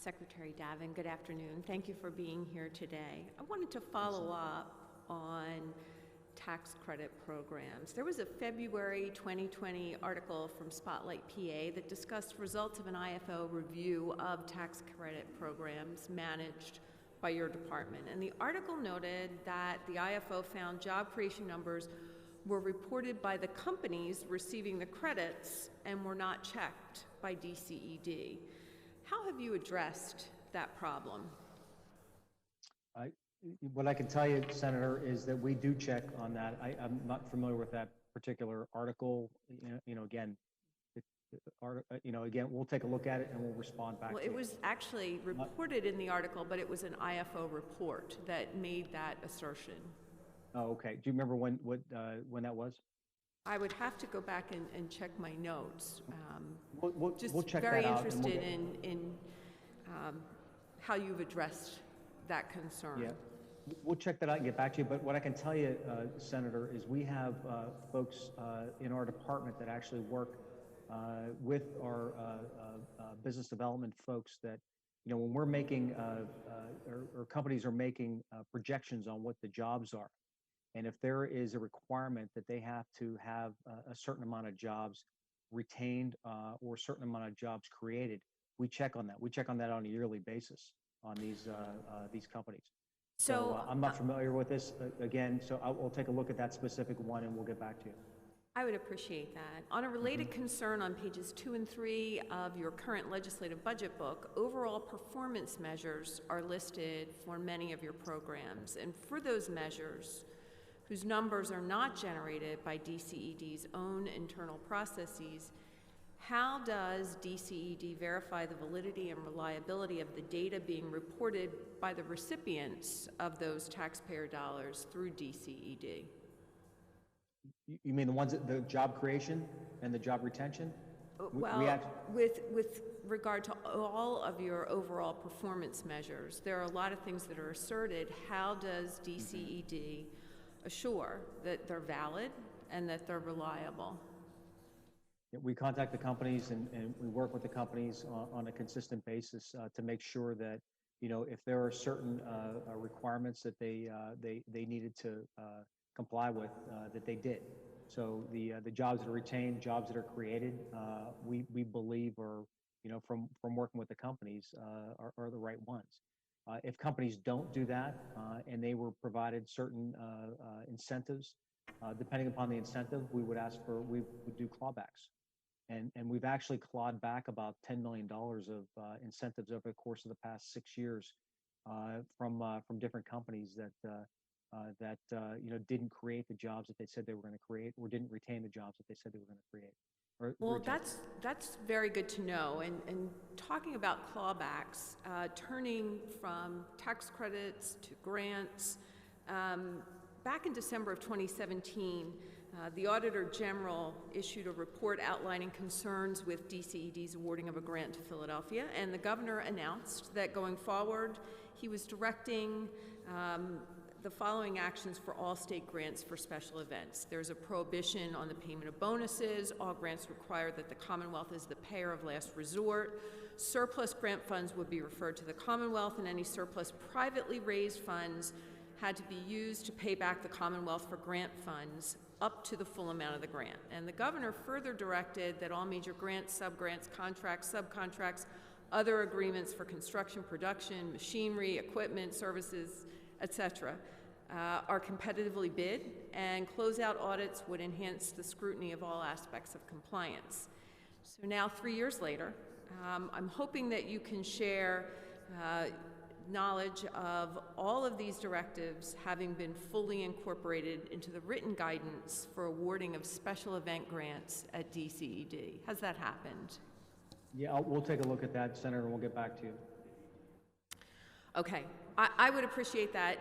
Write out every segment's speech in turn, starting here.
Secretary Davin, good afternoon. Thank you for being here today. I wanted to follow up on tax credit programs. There was a February 2020 article from Spotlight PA that discussed results of an IFO review of tax credit programs managed by your department. And the article noted that the IFO found job creation numbers were reported by the companies receiving the credits and were not checked by DCED. How have you addressed that problem? What I can tell you, Senator, is that we do check on that. I'm not familiar with that particular article. Again, we'll take a look at it and we'll respond back. Well, it was actually reported in the article, but it was an IFO report that made that assertion. Oh, okay. Do you remember when that was? I would have to go back and check my notes. We'll check very that out. Interested in how you've addressed that concern. Yeah, we'll check that out and get back to you. But what I can tell you, Senator, is we have folks in our department that actually work with our business development folks that, when we're making, or companies are making projections on what the jobs are. And if there is a requirement that they have to have a certain amount of jobs retained or a certain amount of jobs created, we check on that. We check on that on a yearly basis on these companies. So I'm not familiar with this again, so we'll take a look at that specific one and we'll get back to you. I would appreciate that. On a related concern on pages 2 and 3 of your current legislative budget book, overall performance measures are listed for many of your programs. And for those measures, whose numbers are not generated by DCED's own internal processes, how does DCED verify the validity and reliability of the data being reported by the recipients of those taxpayer dollars through DCED? You mean the ones that the job creation and the job retention? Well, with regard to all of your overall performance measures, there are a lot of things that are asserted. How does DCED assure that they're valid and that they're reliable? We contact the companies and we work with the companies on a consistent basis to make sure that, if there are certain requirements that they needed to comply with, that they did. So the jobs that are retained, jobs that are created, we believe are, from working with the companies, are the right ones. If companies don't do that and they were provided certain incentives, depending upon the incentive, we would do clawbacks. And we've actually clawed back about $10 million of incentives over the course of the past 6 years from different companies that didn't create the jobs that they said they were going to create, or didn't retain the jobs that they said they were going to create. Well, that's very good to know. And talking about clawbacks, turning from tax credits to grants, back in December of 2017, the Auditor General issued a report outlining concerns with DCED's awarding of a grant to Philadelphia, and the governor announced that going forward, he was directing the following actions for all state grants for special events. There's a prohibition on the payment of bonuses. All grants require that the Commonwealth is the payer of last resort. Surplus grant funds would be referred to the Commonwealth, and any surplus privately raised funds had to be used to pay back the Commonwealth for grant funds up to the full amount of the grant. And the governor further directed that all major grants, subgrants, contracts, subcontracts, other agreements for construction, production, machinery, equipment, services, etc., are competitively bid, and closeout audits would enhance the scrutiny of all aspects of compliance. So now, 3 years later, I'm hoping that you can share knowledge of all of these directives having been fully incorporated into the written guidance for awarding of special event grants at DCED. Has that happened? Yeah, we'll take a look at that, Senator, and we'll get back to you. Okay, I would appreciate that.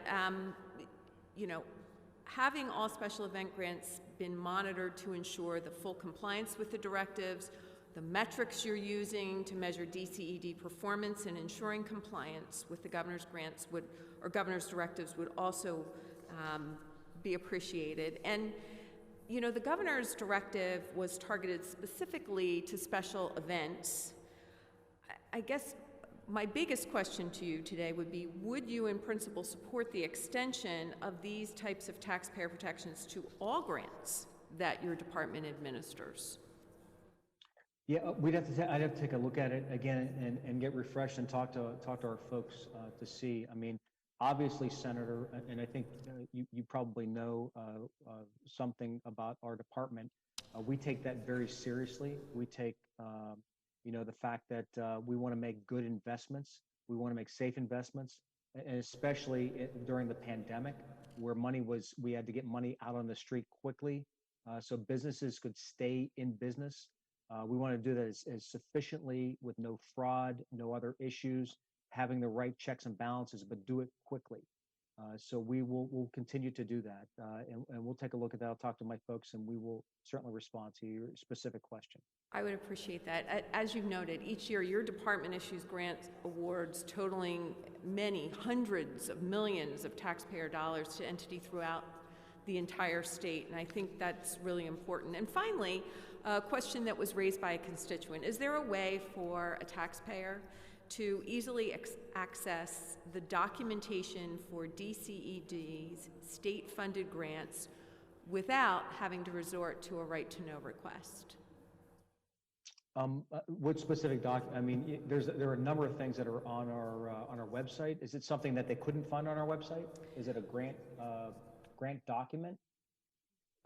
Having all special event grants been monitored to ensure the full compliance with the directives, the metrics you're using to measure DCED performance and ensuring compliance with the governor's grants governor's directives would also be appreciated. And, the governor's directive was targeted specifically to special events. I guess My biggest question to you today would be, would you in principle support the extension of these types of taxpayer protections to all grants that your department administers? Yeah, I'd have to take a look at it again and get refreshed and talk to our folks to see. I mean, obviously, Senator, and I think you probably know something about our department. We take that very seriously. We take the fact that we want to make good investments. We want to make safe investments, and especially during the pandemic, where we had to get money out on the street quickly, so businesses could stay in business. We want to do that as sufficiently, with no fraud, no other issues, having the right checks and balances, but do it quickly. So we'll continue to do that, and we'll take a look at that. I'll talk to my folks, and we will certainly respond to your specific question. I would appreciate that. As you've noted, each year your department issues grant awards totaling many hundreds of millions of taxpayer dollars to entities throughout the entire state, and I think that's really important. And finally, a question that was raised by a constituent: is there a way for a taxpayer to easily access the documentation for DCED's state-funded grants without having to resort to a right-to-know request? What specific I mean, there are a number of things that are on our website. Is it something that they couldn't find on our website? Is it a grant document?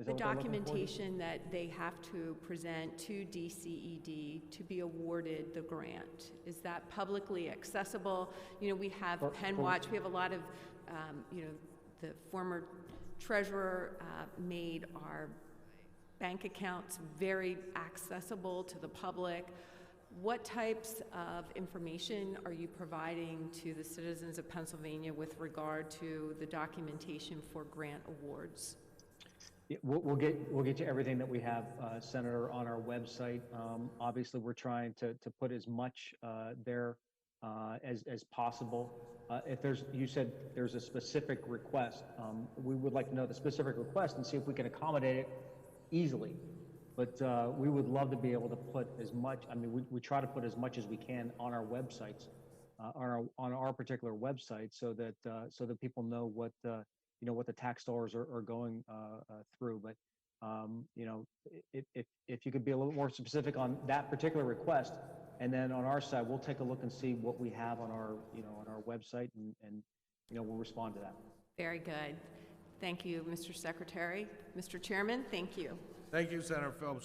The documentation that they have to present to DCED to be awarded the grant, is that publicly accessible? You know, we have PennWatch, we have a lot of, the former treasurer made our bank accounts very accessible to the public. What types of information are you providing to the citizens of Pennsylvania with regard to the documentation for grant awards? Yeah, we'll get you everything that we have, Senator, on our website. Obviously, we're trying to put as much there as possible. If you said there's a specific request, we would like to know the specific request and see if we can accommodate it easily. But we would love to be able to put as much. I mean, we try to put as much as we can on our websites, on our particular website, so that people know what what the tax dollars are going through. But if you could be a little more specific on that particular request, and then on our side, we'll take a look and see what we have on our on our website, and we'll respond to that. Very good. Thank you, Mr. Secretary. Mr. Chairman, thank you. Thank you, Senator Phillips.